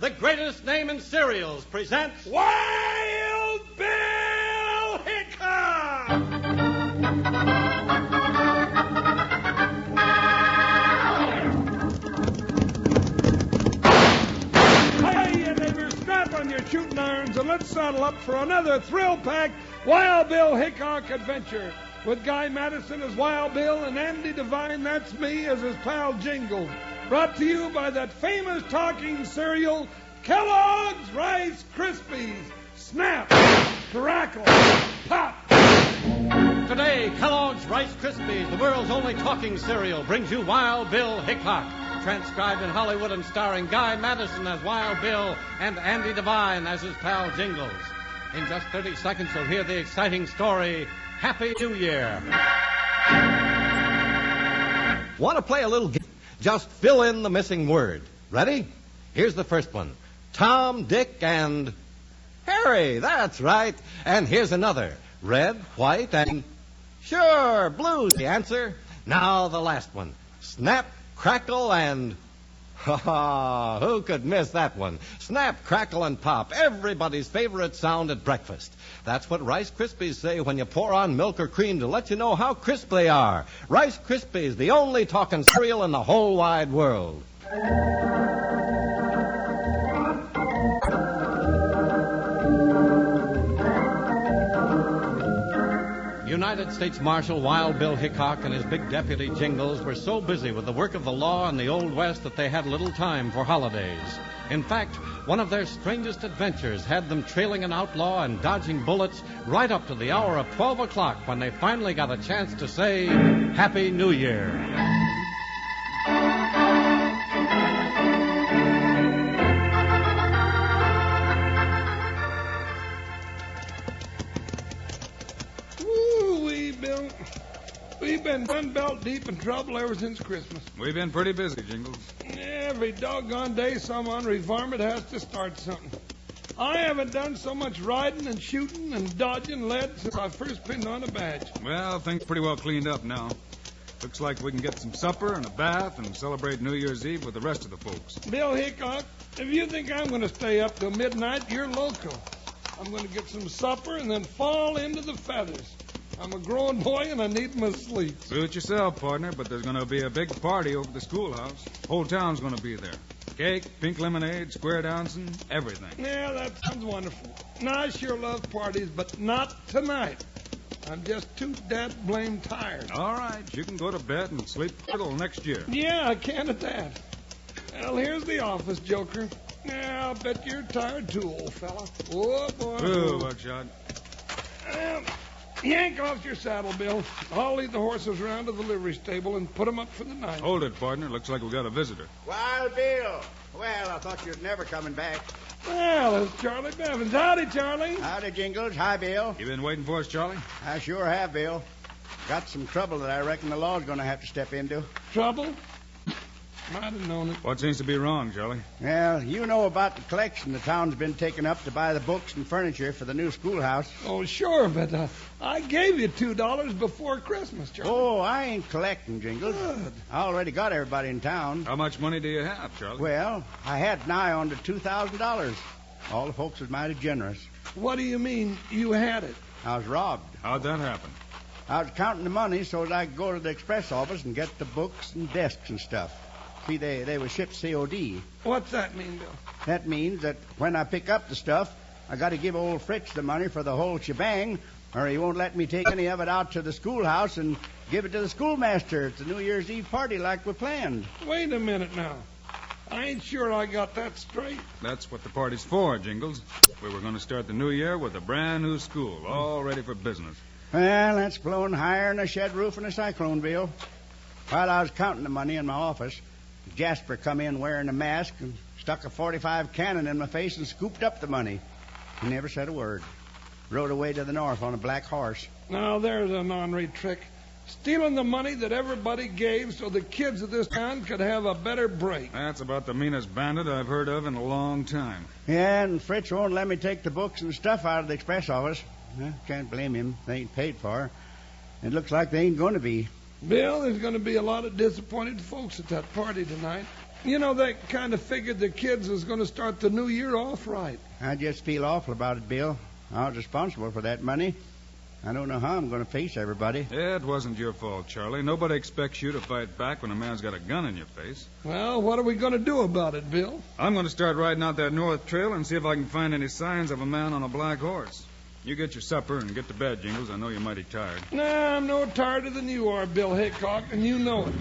the greatest name in cereals, presents Wild Bill Hickock! Hey, neighbors, strap on your shooting irons and let's saddle up for another thrill-packed Wild Bill Hickock adventure. With Guy Madison as Wild Bill and Andy Devine, that's me, as his pal Jingles. Brought to you by that famous talking cereal, Kellogg's Rice Krispies. Snap, crackle, pop. Today, Kellogg's Rice Krispies, the world's only talking cereal, brings you Wild Bill Hickock. Transcribed in Hollywood and starring Guy Madison as Wild Bill and Andy Devine as his pal Jingles. In just 30 seconds, you'll hear the exciting story, Happy New Year. Want to play a little game? Just fill in the missing word. Ready? Here's the first one. Tom, Dick, and Harry. That's right. And here's another. Red, white, and sure, blue's the answer. Now the last one. Snap, crackle, and who could miss that one? Snap, crackle, and pop. Everybody's favorite sound at breakfast. That's what Rice Krispies say when you pour on milk or cream to let you know how crisp they are. Rice Krispies, the only talking cereal in the whole wide world. United States Marshal Wild Bill Hickock and his big deputy Jingles were so busy with the work of the law in the Old West that they had little time for holidays. In fact, one of their strangest adventures had them trailing an outlaw and dodging bullets right up to the hour of 12 o'clock when they finally got a chance to say, Happy New Year. Bill, we've been gun-belt deep in trouble ever since Christmas. We've been pretty busy, Jingles. Every doggone day some ornery varmint has to start something. I haven't done so much riding and shooting and dodging lead since I first pinned on a badge. Well, things pretty well cleaned up now. Looks like we can get some supper and a bath and celebrate New Year's Eve with the rest of the folks. Bill Hickock, if you think I'm going to stay up till midnight, you're loco. I'm going to get some supper and then fall into the feathers. I'm a grown boy and I need my sleep. Suit yourself, partner, but there's going to be a big party over the schoolhouse. Whole town's going to be there. Cake, pink lemonade, square dancing, everything. Yeah, that sounds wonderful. Now, I sure love parties, but not tonight. I'm just too dad-blamed tired. All right, you can go to bed and sleep till next year. Yeah, I can at that. Well, here's the office, Joker. Yeah, I'll bet you're tired too, old fella. Oh, boy. Ooh, Buckshot. Yank off your saddle, Bill. I'll lead the horses around to the livery stable and put them up for the night. Hold it, partner. Looks like we got a visitor. Wild Bill. Well, I thought you'd never coming back. Well, it's Charlie Bevins. Howdy, Charlie. Howdy, Jingles. Hi, Bill. You been waiting for us, Charlie? I sure have, Bill. Got some trouble that I reckon the law's going to have to step into. Trouble? Might have known it. What seems to be wrong, Charlie? Well, you know about the collection the town's been taking up to buy the books and furniture for the new schoolhouse. Oh, sure, but I gave you $2 before Christmas, Charlie. Oh, I ain't collecting, Jingles. Good. I already got everybody in town. How much money do you have, Charlie? Well, I had nigh on to $2,000. All the folks was mighty generous. What do you mean you had it? I was robbed. How'd that happen? I was counting the money so that I could go to the express office and get the books and desks and stuff. See, they were shipped COD. What's that mean, Bill? That means that when I pick up the stuff, I got to give old Fritz the money for the whole shebang, or he won't let me take any of it out to the schoolhouse and give it to the schoolmaster at the New Year's Eve party like we planned. Wait a minute now. I ain't sure I got that straight. That's what the party's for, Jingles. We were going to start the new year with a brand new school, all ready for business. Well, that's blowing higher than a shed roof in a cyclone, Bill. While I was counting the money in my office, Jasper come in wearing a mask and stuck a .45 cannon in my face and scooped up the money. He never said a word. Rode away to the north on a black horse. Now, there's an ornery trick. Stealing the money that everybody gave so the kids of this town could have a better break. That's about the meanest bandit I've heard of in a long time. Yeah, and Fritz won't let me take the books and stuff out of the express office. Can't blame him. They ain't paid for. It looks like they ain't going to be. Bill, there's going to be a lot of disappointed folks at that party tonight. You know, they kind of figured the kids was going to start the new year off right. I just feel awful about it, Bill. I was responsible for that money. I don't know how I'm going to face everybody. Yeah, it wasn't your fault, Charlie. Nobody expects you to fight back when a man's got a gun in your face. Well, what are we going to do about it, Bill? I'm going to start riding out that north trail and see if I can find any signs of a man on a black horse. You get your supper and get to bed, Jingles. I know you're mighty tired. Nah, I'm no tireder than you are, Bill Hickock, and you know it.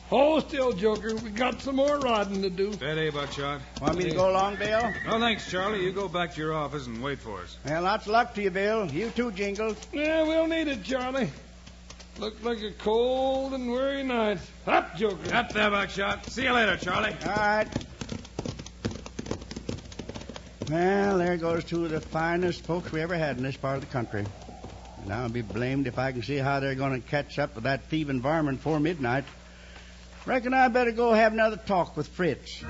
Hold still, Joker. We got some more riding to do. Steady, Buckshot. Want me to go along, Bill? No, thanks, Charlie. You go back to your office and wait for us. Well, lots of luck to you, Bill. You too, Jingles. Yeah, we'll need it, Charlie. Looks like a cold and weary night. Up, Joker. Up there, Buckshot. See you later, Charlie. All right. Well, there goes two of the finest folks we ever had in this part of the country. And I'll be blamed if I can see how they're going to catch up with that thieving varmint before midnight. Reckon I better go have another talk with Fritz.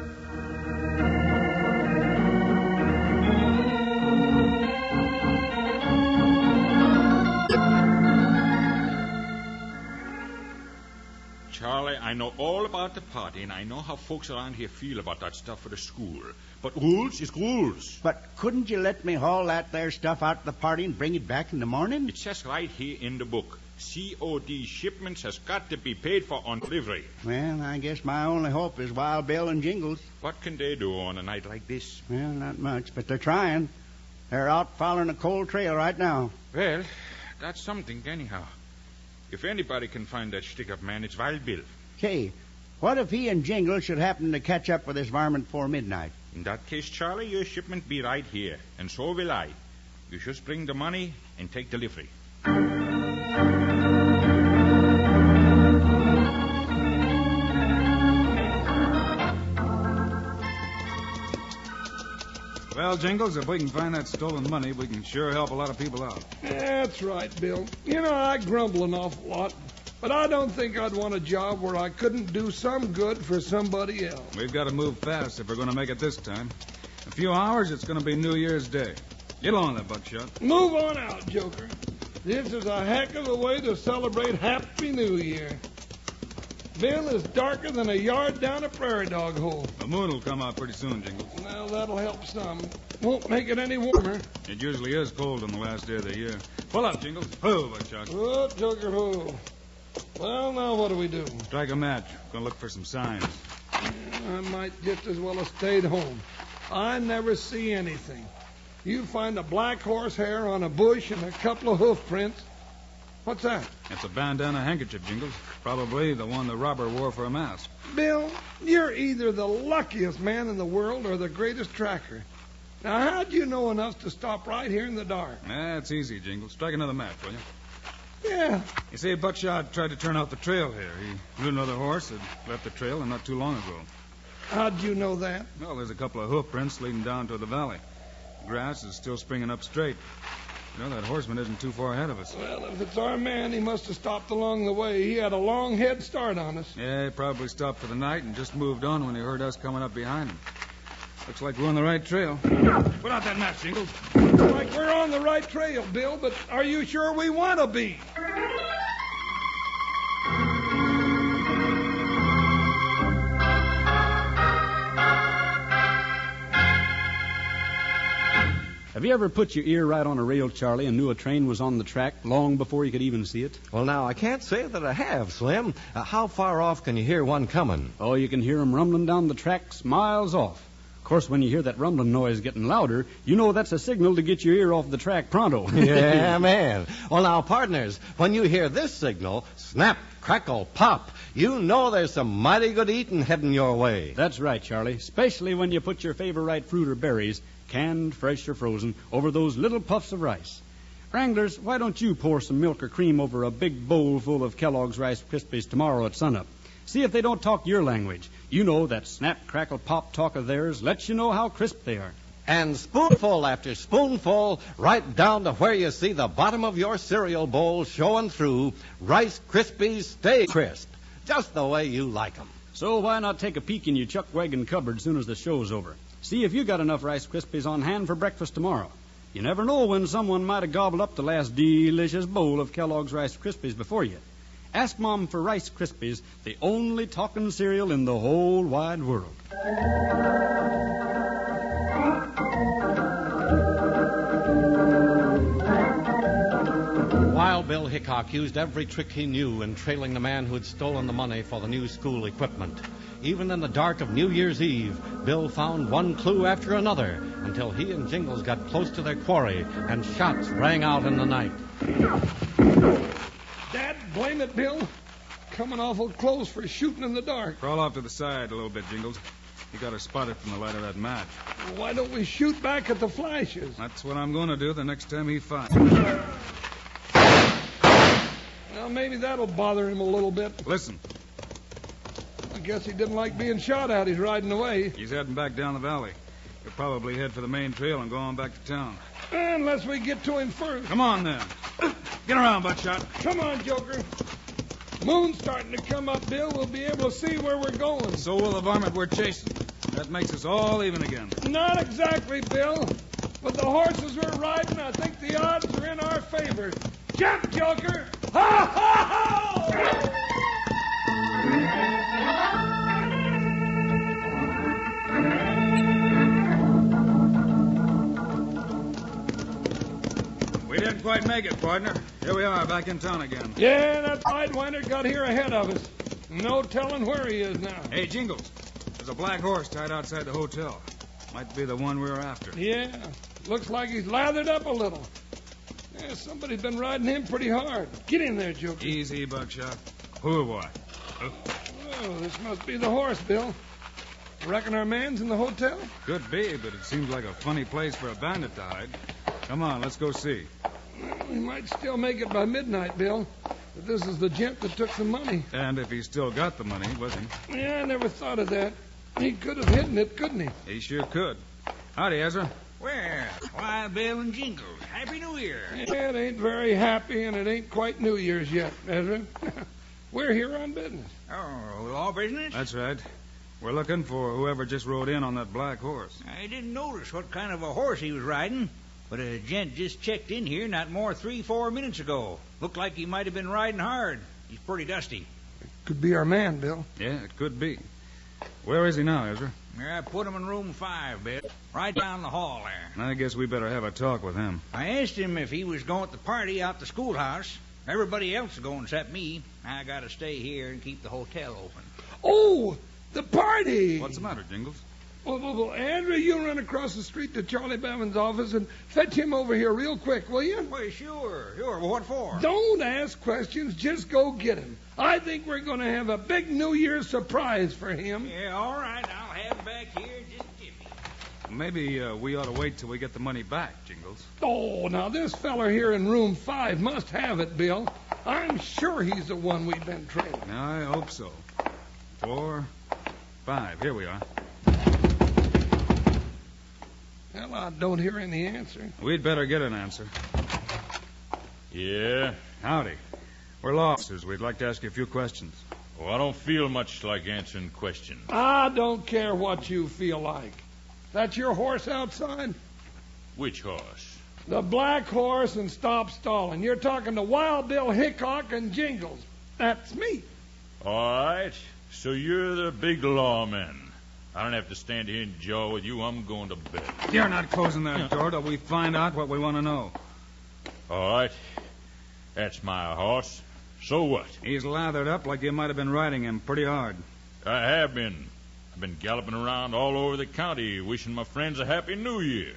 Charlie, I know all about the party, and I know how folks around here feel about that stuff for the school. But rules is rules. But couldn't you let me haul that there stuff out to the party and bring it back in the morning? It says right here in the book, COD shipments has got to be paid for on delivery. Well, I guess my only hope is Wild Bill and Jingles. What can they do on a night like this? Well, not much, but they're trying. They're out following a cold trail right now. Well, that's something anyhow. If anybody can find that stick-up man, it's Wild Bill. Say, what if he and Jingles should happen to catch up with this varmint before midnight? In that case, Charlie, your shipment be right here, and so will I. You just bring the money and take delivery. Well, Jingles, if we can find that stolen money, we can sure help a lot of people out. That's right, Bill. You know, I grumble an awful lot, but I don't think I'd want a job where I couldn't do some good for somebody else. We've got to move fast if we're going to make it this time. In a few hours, it's going to be New Year's Day. Get along there, Buckshot. Move on out, Joker. This is a heck of a way to celebrate Happy New Year. Bill is darker than a yard down a prairie dog hole. The moon will come out pretty soon, Jingles. Well, that'll help some. Won't make it any warmer. It usually is cold on the last day of the year. Pull up, Jingles. Ho, Buckshot. Oh, Joker, ho. Well, now what do we do? Strike a match. Going to look for some signs. I might just as well have stayed home. I never see anything. You find a black horsehair on a bush and a couple of hoof prints. What's that? It's a bandana handkerchief, Jingles. Probably the one the robber wore for a mask. Bill, you're either the luckiest man in the world or the greatest tracker. Now, how'd you know enough to stop right here in the dark? That's easy, Jingles. Strike another match, will you? Yeah. You see, Buckshot tried to turn out the trail here. He knew another horse had left the trail not too long ago. How'd you know that? Well, there's a couple of hoof prints leading down to the valley. The grass is still springing up straight. You know, that horseman isn't too far ahead of us. Well, if it's our man, he must have stopped along the way. He had a long head start on us. Yeah, he probably stopped for the night and just moved on when he heard us coming up behind him. Looks like we're on the right trail. Put out that match, Jingles. Looks like we're on the right trail, Bill, but are you sure we want to be? Have you ever put your ear right on a rail, Charlie, and knew a train was on the track long before you could even see it? Well, now, I can't say that I have, Slim. How far off can you hear one coming? Oh, you can hear 'em rumbling down the tracks miles off. Of course, when you hear that rumbling noise getting louder, you know that's a signal to get your ear off the track pronto. Yeah, man. Well, now, partners, when you hear this signal, snap, crackle, pop, you know there's some mighty good eating heading your way. That's right, Charlie, especially when you put your favorite fruit or berries, canned, fresh, or frozen, over those little puffs of rice. Wranglers, why don't you pour some milk or cream over a big bowl full of Kellogg's Rice Krispies tomorrow at sunup? See if they don't talk your language. You know that snap, crackle, pop talk of theirs lets you know how crisp they are. And spoonful after spoonful, right down to where you see the bottom of your cereal bowl showing through, Rice Krispies stay crisp, just the way you like 'em. So why not take a peek in your chuck wagon cupboard as soon as the show's over? See if you got enough Rice Krispies on hand for breakfast tomorrow. You never know when someone might have gobbled up the last delicious bowl of Kellogg's Rice Krispies before you. Ask Mom for Rice Krispies, the only talking cereal in the whole wide world. Wild Bill Hickock used every trick he knew in trailing the man who had stolen the money for the new school equipment. Even in the dark of New Year's Eve, Bill found one clue after another until he and Jingles got close to their quarry and shots rang out in the night. Dad, blame it, Bill. Coming awful close for shooting in the dark. Crawl off to the side a little bit, Jingles. You got to spot it from the light of that match. Why don't we shoot back at the flashes? That's what I'm going to do the next time he fires. Well, maybe that'll bother him a little bit. Listen, I guess he didn't like being shot at. He's riding away. he's heading back down the valley. He'll probably head for the main trail and go on back to town. Unless we get to him first. Come on, then. Get around, Buckshot. Come on, Joker. Moon's starting to come up, Bill. We'll be able to see where we're going. So will the varmint we're chasing. That makes us all even again. Not exactly, Bill. With the horses we're riding, I think the odds are in our favor. Jump, Joker! Ha, ha, ha! We didn't quite make it, partner. Here we are, back in town again. Yeah, that sidewinder got here ahead of us. No telling where he is now. Hey, Jingles, there's a black horse tied outside the hotel. Might be the one we were after. Yeah, looks like he's lathered up a little. Yeah, somebody's been riding him pretty hard. Get in there, Joker. Easy, Buckshot. Poor boy. Oh, this must be the horse, Bill. Reckon our man's in the hotel? Could be, but it seems like a funny place for a bandit to hide. Come on, let's go see. Well, we might still make it by midnight, Bill. But this is the gent that took the money. And if he's still got the money, was he? Yeah, I never thought of that. He could have hidden it, couldn't he? He sure could. Howdy, Ezra. Well, why, Bill and Jingles, Happy New Year. Yeah, it ain't very happy, and it ain't quite New Year's yet, Ezra. We're here on business. Oh, law business? That's right. We're looking for whoever just rode in on that black horse. I didn't notice what kind of a horse he was riding, but a gent just checked in here not more 3-4 minutes ago. Looked like he might have been riding hard. He's pretty dusty. Could be our man, Bill. Yeah, it could be. Where is he now, Ezra? I put him in room 5, Bill, right down the hall there. I guess we better have a talk with him. I asked him if he was going to the party out the schoolhouse. Everybody else is going except me. I got to stay here and keep the hotel open. Oh, the party! What's the matter, Jingles? Well, Andrew, you run across the street to Charlie Bevan's office and fetch him over here real quick, will you? Well, sure. Well, what for? Don't ask questions. Just go get him. I think we're going to have a big New Year's surprise for him. Yeah, all right. I'll have him back here. Just give me. Maybe we ought to wait till we get the money back, Jingles. Oh, now this feller here in room 5 must have it, Bill. I'm sure he's the one we've been trailing. I hope so. 4, 5. Here we are. Well, I don't hear any answer. We'd better get an answer. Yeah? Howdy. We're law officers. We'd like to ask you a few questions. Well, I don't feel much like answering questions. I don't care what you feel like. That's your horse outside? Which horse? The black horse and stop stalling. You're talking to Wild Bill Hickock and Jingles. That's me. All right. So you're the big lawman. I don't have to stand here and jaw with you. I'm going to bed. You're not closing that door till we find out what we want to know. All right. That's my horse. So what? He's lathered up like you might have been riding him pretty hard. I have been. I've been galloping around all over the county wishing my friends a happy New Year.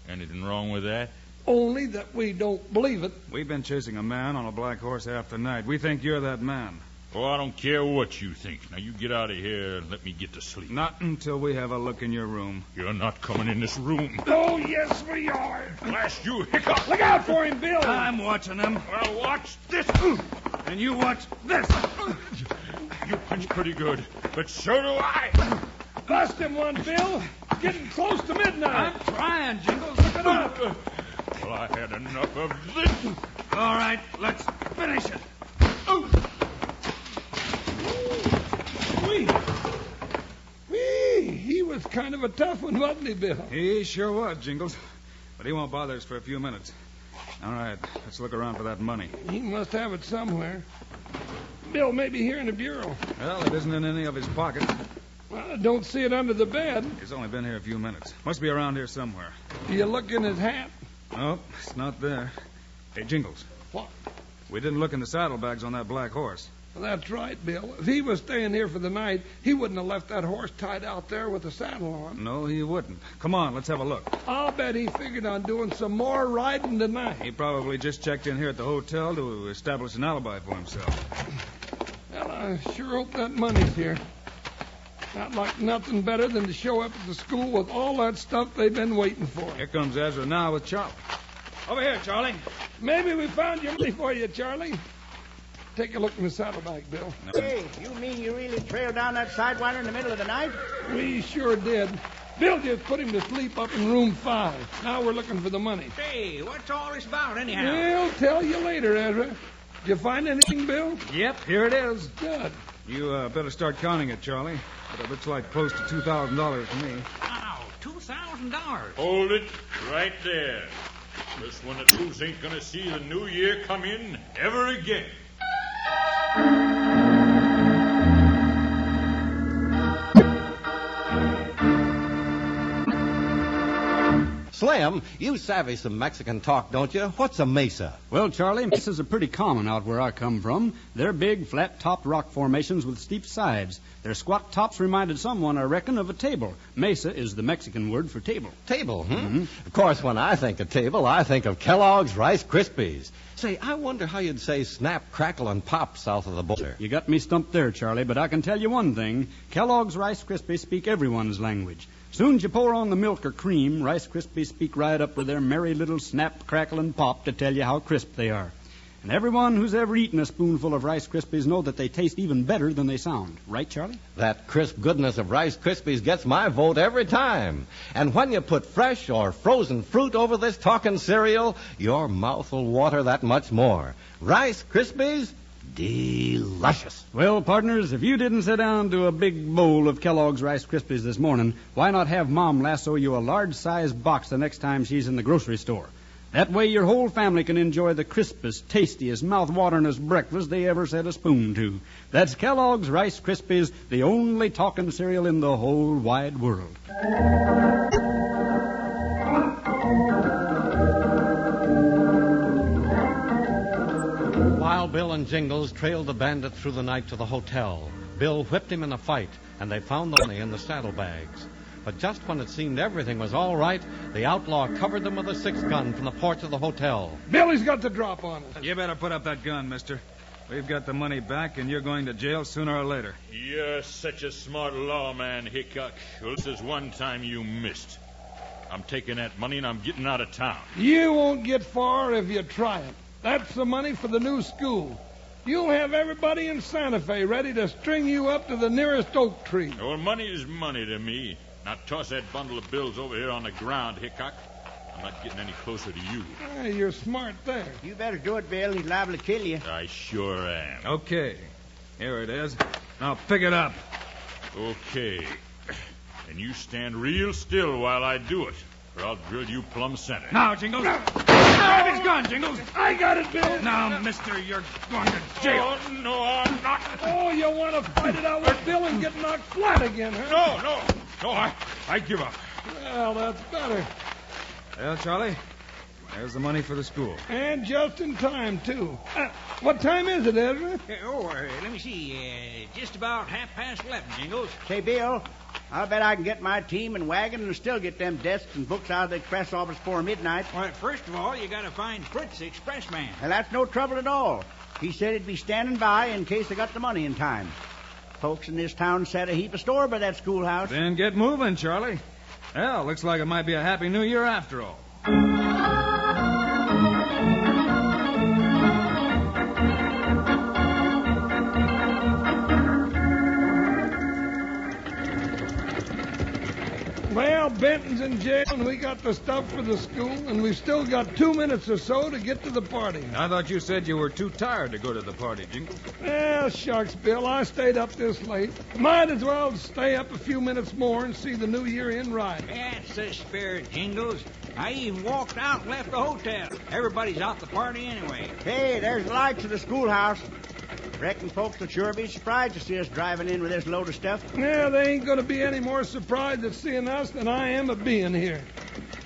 Anything wrong with that? Only that we don't believe it. We've been chasing a man on a black horse half the night. We think you're that man. Oh, I don't care what you think. Now, you get out of here and let me get to sleep. Not until we have a look in your room. You're not coming in this room. Oh, yes, we are. Blast you, Hickock. Look out for him, Bill. I'm watching him. Well, watch this. And you watch this. You punch pretty good, but so do I. Bust him one, Bill. Getting close to midnight. I'm trying, Jingles. Look it up. Well, I had enough of this. All right, let's finish it. He was kind of a tough one, wasn't he, Bill? He sure was, Jingles. But he won't bother us for a few minutes. All right, let's look around for that money. He must have it somewhere. Bill may be here in the bureau. Well, it isn't in any of his pockets. Well, I don't see it under the bed. He's only been here a few minutes. Must be around here somewhere. Do you look in his hat? Nope, it's not there. Hey, Jingles. What? We didn't look in the saddlebags on that black horse. Well, that's right, Bill. If he was staying here for the night, he wouldn't have left that horse tied out there with the saddle on. No, he wouldn't. Come on, let's have a look. I'll bet he figured on doing some more riding tonight. He probably just checked in here at the hotel to establish an alibi for himself. Well, I sure hope that money's here. Not like nothing better than to show up at the school with all that stuff they've been waiting for. Here comes Ezra now with Charlie. Over here, Charlie. Maybe we found your money for you, Charlie. Take a look in the saddlebag, Bill. Hey, you mean you really trailed down that sidewinder in the middle of the night? We sure did. Bill just put him to sleep up in room 5. Now we're looking for the money. Hey, what's all this about, anyhow? We'll tell you later, Ezra. Did you find anything, Bill? Yep, here it is. Good. You better start counting it, Charlie. But it looks like close to $2,000 to me. Wow, $2,000. Hold it right there. This one of those ain't gonna see the new year come in ever again. Slim, you savvy some Mexican talk, don't you? What's a mesa? Well, Charlie, mesas are pretty common out where I come from. They're big, flat-topped rock formations with steep sides. Their squat tops reminded someone, I reckon, of a table. Mesa is the Mexican word for table. Table, Of course, when I think of table, I think of Kellogg's Rice Krispies. Say, I wonder how you'd say snap, crackle, and pop south of the border. You got me stumped there, Charlie, but I can tell you one thing. Kellogg's Rice Krispies speak everyone's language. Soon as you pour on the milk or cream, Rice Krispies speak right up with their merry little snap, crackle, and pop to tell you how crisp they are. And everyone who's ever eaten a spoonful of Rice Krispies know that they taste even better than they sound. Right, Charlie? That crisp goodness of Rice Krispies gets my vote every time. And when you put fresh or frozen fruit over this talking cereal, your mouth will water that much more. Rice Krispies, delicious. Well, partners, if you didn't sit down to a big bowl of Kellogg's Rice Krispies this morning, why not have Mom lasso you a large-sized box the next time she's in the grocery store? That way your whole family can enjoy the crispest, tastiest, mouth-wateringest breakfast they ever set a spoon to. That's Kellogg's Rice Krispies, the only talking cereal in the whole wide world. While Bill and Jingles trailed the bandit through the night to the hotel, Bill whipped him in a fight, and they found the money in the saddlebags. But just when it seemed everything was all right, the outlaw covered them with a 6-gun from the porch of the hotel. Billy's got the drop on us. You better put up that gun, mister. We've got the money back, and you're going to jail sooner or later. You're such a smart lawman, Hickock. Well, this is one time you missed. I'm taking that money, and I'm getting out of town. You won't get far if you try it. That's the money for the new school. You'll have everybody in Santa Fe ready to string you up to the nearest oak tree. Well, money is money to me. Now toss that bundle of bills over here on the ground, Hickock. I'm not getting any closer to you. Hey, you're smart there. You better do it, Bill. He's liable to kill you. I sure am. Okay. Here it is. Now pick it up. Okay. And you stand real still while I do it, or I'll drill you plumb center. Now, Jingles. Grab his gun, Jingles. I got it, Bill. Now, mister, you're going to jail. Oh, no, I'm not. Oh, you want to fight it out with Bill and get knocked flat again, huh? No, I give up. Well, that's better. Well, Charlie, there's the money for the school. And just in time, too. What time is it, Ezra? Let me see. Just about 11:30, Jingles. Say, Bill, I'll bet I can get my team and wagon and still get them desks and books out of the express office before midnight. All right, first of all, you got to find Fritz, the express man. And that's no trouble at all. He said he'd be standing by in case I got the money in time. Folks in this town set a heap of store by that schoolhouse. Then get moving, Charlie. Well, looks like it might be a happy new year after all. Well, Benton's in jail, and we got the stuff for the school, and we've still got 2 minutes or so to get to the party. I thought you said you were too tired to go to the party, Jingles. Well, shucks, Bill, I stayed up this late. Might as well stay up a few minutes more and see the new year in right. That's the spirit, Jingles. I even walked out and left the hotel. Everybody's out the party anyway. Hey, there's the lights of the schoolhouse. Reckon folks will sure be surprised to see us driving in with this load of stuff. Yeah, they ain't going to be any more surprised at seeing us than I am at being here.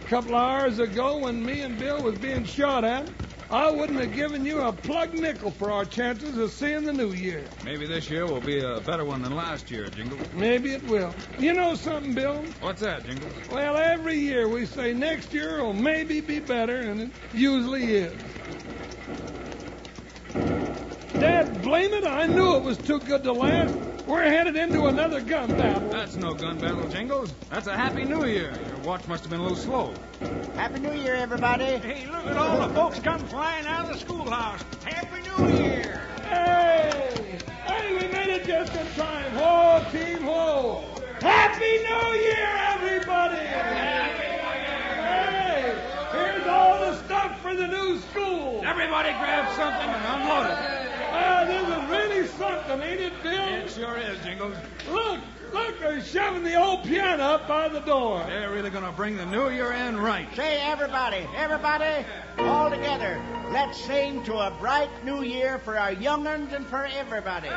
A couple of hours ago, when me and Bill was being shot at, I wouldn't have given you a plug nickel for our chances of seeing the new year. Maybe this year will be a better one than last year, Jingles. Maybe it will. You know something, Bill? What's that, Jingles? Well, every year we say next year will maybe be better, and it usually is. Dad, blame it, I knew it was too good to last. We're headed into another gun battle. That's no gun battle, Jingles. That's a Happy New Year. Your watch must have been a little slow. Happy New Year, everybody. Hey, look at all the folks come flying out of the schoolhouse. Happy New Year! Hey! Hey, we made it just in time. Whoa, team, whoa! Happy New Year, everybody! Hey, here's all the stuff for the new school. Everybody grab something and unload it. This is really something, ain't it, Bill? It sure is, Jingles. Look, they're shoving the old piano up by the door. They're really going to bring the New Year in right. Say, everybody, all together, let's sing to a bright new year for our young uns and for everybody.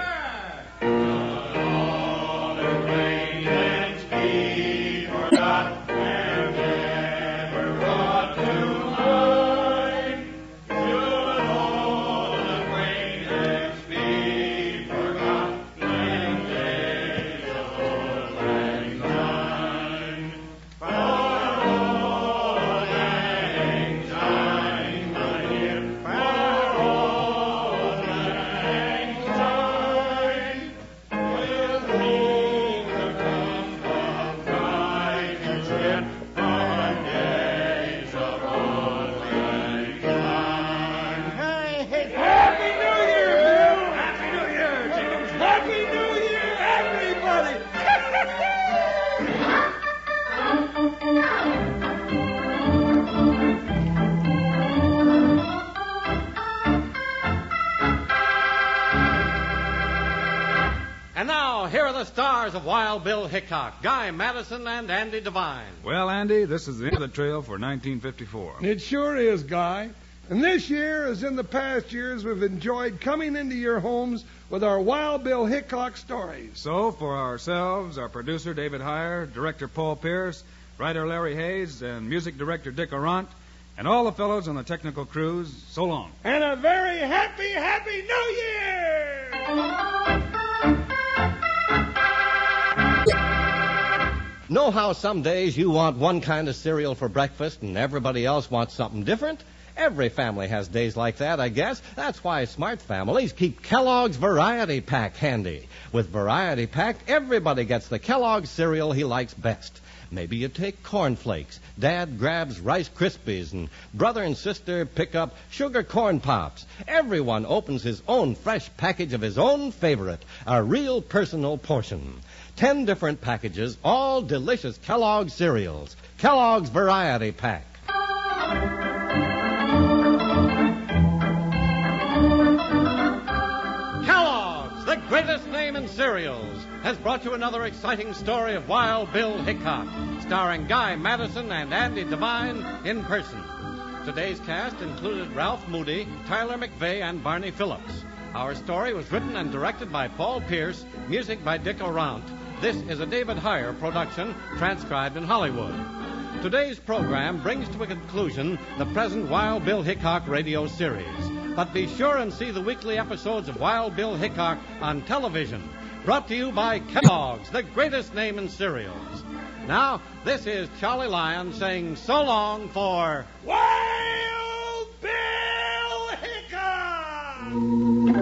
Here are the stars of Wild Bill Hickock, Guy Madison, and Andy Devine. Well, Andy, this is the end of the trail for 1954. It sure is, Guy. And this year, as in the past years, we've enjoyed coming into your homes with our Wild Bill Hickock stories. So, for ourselves, our producer, David Heyer, director, Paul Pierce, writer, Larry Hayes, and music director, Dick Arant, and all the fellows on the technical crews, so long. And a very happy, happy New Year! Know how some days you want one kind of cereal for breakfast and everybody else wants something different? Every family has days like that, I guess. That's why smart families keep Kellogg's Variety Pack handy. With Variety Pack, everybody gets the Kellogg's cereal he likes best. Maybe you take Corn Flakes, Dad grabs Rice Krispies, and brother and sister pick up Sugar Corn Pops. Everyone opens his own fresh package of his own favorite, a real personal portion. 10 different packages, all delicious Kellogg's cereals. Kellogg's Variety Pack. Kellogg's, the greatest name in cereals, has brought you another exciting story of Wild Bill Hickock, starring Guy Madison and Andy Devine in person. Today's cast included Ralph Moody, Tyler McVeigh, and Barney Phillips. Our story was written and directed by Paul Pierce, music by Dick Arant. This is a David Heyer production, transcribed in Hollywood. Today's program brings to a conclusion the present Wild Bill Hickock radio series. But be sure and see the weekly episodes of Wild Bill Hickock on television. Brought to you by Kellogg's, the greatest name in cereals. Now, this is Charlie Lyon saying so long for Wild Bill Hickock!